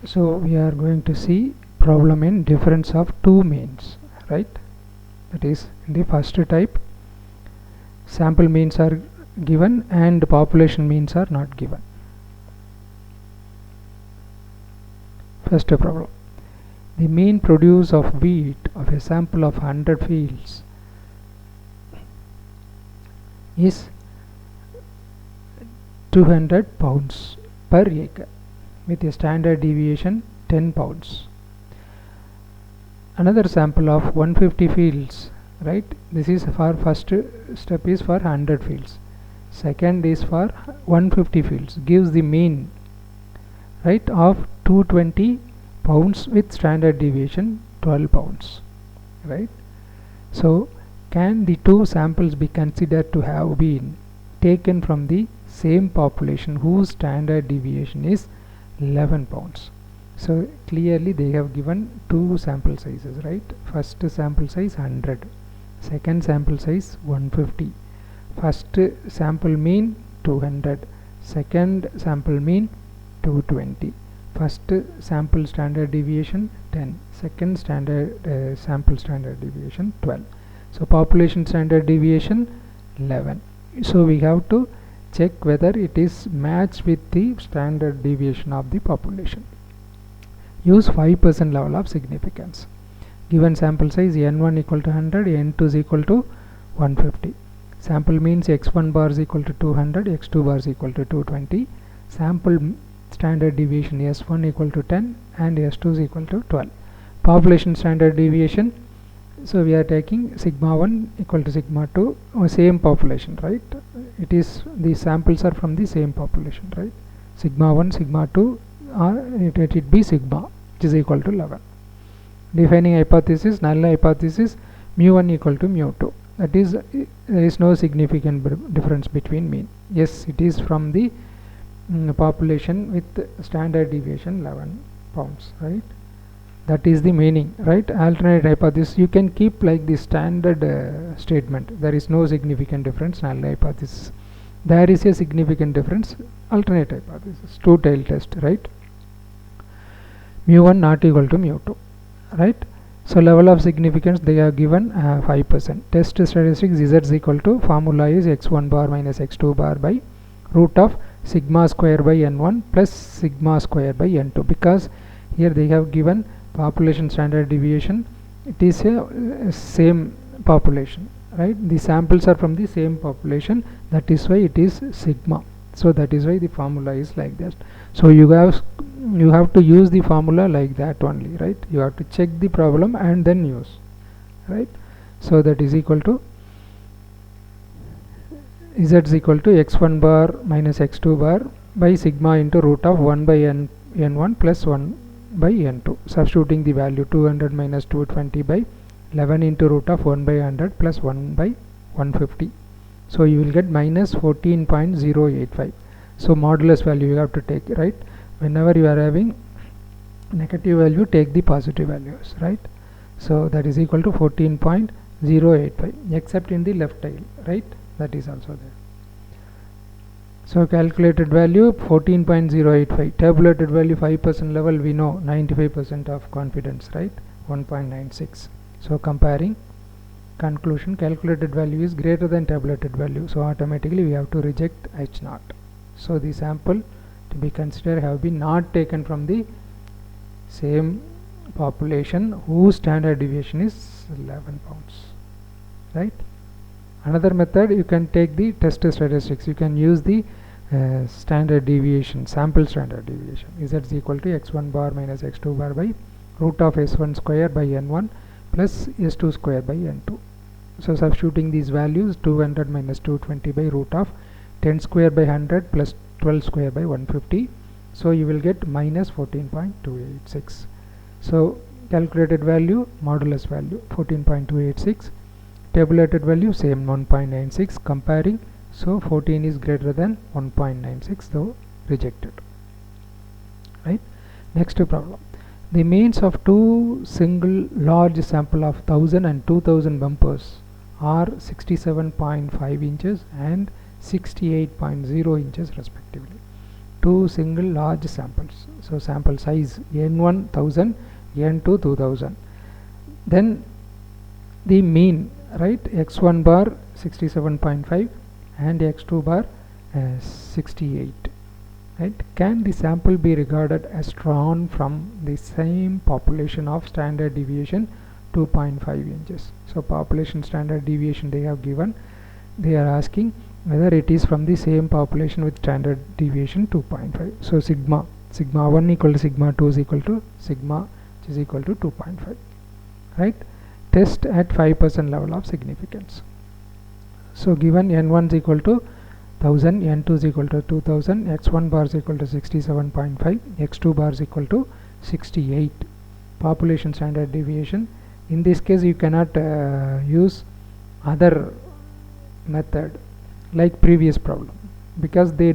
So we are going to see problem in difference of two means, right? That is, in the first type, sample means are given and population means are not given. First problem, the mean produce of wheat of a sample of 100 fields is 200 pounds per acre with a standard deviation 10 pounds. Another sample of 150 fields, right? This is for first step is for 100 fields, second is for 150 fields, gives the mean, right, of 220 pounds with standard deviation 12 pounds, right? So can the two samples be considered to have been taken from the same population whose standard deviation is 11 pounds? So clearly they have given two sample sizes, right? First sample size 100, second sample size 150. First sample mean 200, second sample mean 220. First sample standard deviation 10, second standard sample standard deviation 12. So population standard deviation 11. So we have to check whether it is matched with the standard deviation of the population. Use 5% level of significance. Given sample size n1 equal to 100, n2 is equal to 150. Sample means x1 bar is equal to 200, x2 bar is equal to 220. Sample standard deviation s1 equal to 10 and s2 is equal to 12. Population standard deviation, so we are taking sigma 1 equal to sigma 2, same population, right? It is, the samples are from the same population, right? Sigma 1, sigma 2, it be sigma, which is equal to 11. Defining hypothesis, null hypothesis, mu1 equal to mu2. That is, there is no significant difference between mean. Yes, it is from the population with standard deviation 11 pounds, right? That is the meaning, right? Alternate hypothesis, you can keep like the standard statement, there is no significant difference, null hypothesis. There is a significant difference, alternate hypothesis, two-tailed test, right? Mu1 not equal to mu2, right? So level of significance they are given 5%. Test statistics z is equal to, formula is x1 bar minus x2 bar by root of sigma square by n1 plus sigma square by n2, because here they have given population standard deviation, it is a same population, right? The samples are from the same population, that is why it is sigma. So that is why the formula is like that. So you have to use the formula like that only, right? You have to check the problem and then use, right? So that is equal to z is equal to x1 bar minus x2 bar by sigma into root of 1 by n1 plus 1 by n2. Substituting the value 200 minus 220 by 11 into root of 1 by 100 plus 1 by 150. So you will get minus 14.085. So modulus value you have to take, right? Whenever you are having negative value, take the positive values, right? So that is equal to 14.085, except in the left tail, right? That is also there. So calculated value 14.085, tabulated value 5% level, we know 95% of confidence, right? 1.96. So comparing, conclusion, calculated value is greater than tabulated value, so automatically we have to reject H0. So the sample to be considered have been not taken from the same population whose standard deviation is 11 pounds, right? Another method, you can take the test statistics, you can use the standard deviation, sample standard deviation, z is equal to x1 bar minus x2 bar by root of s1 square by n1 plus s2 square by n2. So substituting these values, 200 minus 220 by root of 10 square by 100 plus 12 square by 150. So you will get minus 14.286. So calculated value, modulus value 14.286, tabulated value same 1.96, comparing, so 14 is greater than 1.96, so rejected, right? Next problem, the means of two single large sample of 1000 and 2000 bumpers are 67.5 inches and 68.0 inches respectively. two single large samples. So sample size n1 1000, n2 2000. Then the mean, right, x1 bar 67.5 and x2 bar 68. Right? Can the sample be regarded as drawn from the same population of standard deviation 2.5 inches? So population standard deviation they have given, they are asking whether it is from the same population with standard deviation 2.5. So sigma 1 equal to sigma 2 is equal to sigma which is equal to 2.5. Right? Test at 5% level of significance. So given n1 is equal to 1000, n2 is equal to 2000, x1 bar is equal to 67.5, x2 bar is equal to 68. Population standard deviation. In this case you cannot use other method like previous problem, because we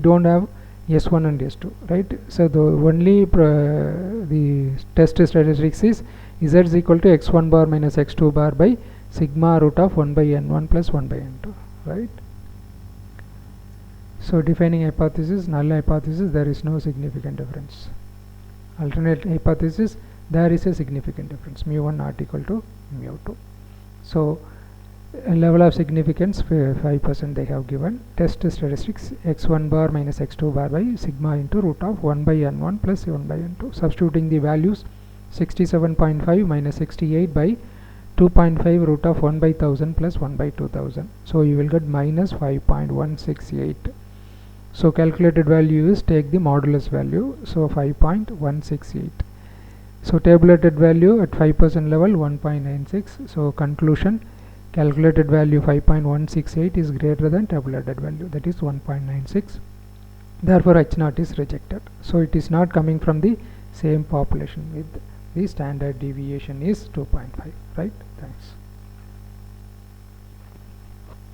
don't have S1 and S2, right? So the only the test statistics is z is equal to x1 bar minus x2 bar by sigma root of 1 by n1 plus 1 by n2, right? So defining hypothesis, null hypothesis, there is no significant difference. Alternate hypothesis, there is a significant difference, mu1 not equal to mu2. So level of significance 5% they have given. Test statistics x1 bar minus x2 bar by sigma into root of 1 by n1 plus 1 by n2. Substituting the values, 67.5 minus 68 by 2.5 root of 1 by 1000 plus 1 by 2000. So you will get minus 5.168. So calculated value is, take the modulus value, so 5.168. So tabulated value at 5% level 1.96. So conclusion, calculated value 5.168 is greater than tabulated value, that is 1.96. Therefore H0 is rejected. So it is not coming from the same population with the standard deviation is 2.5, right? Thanks.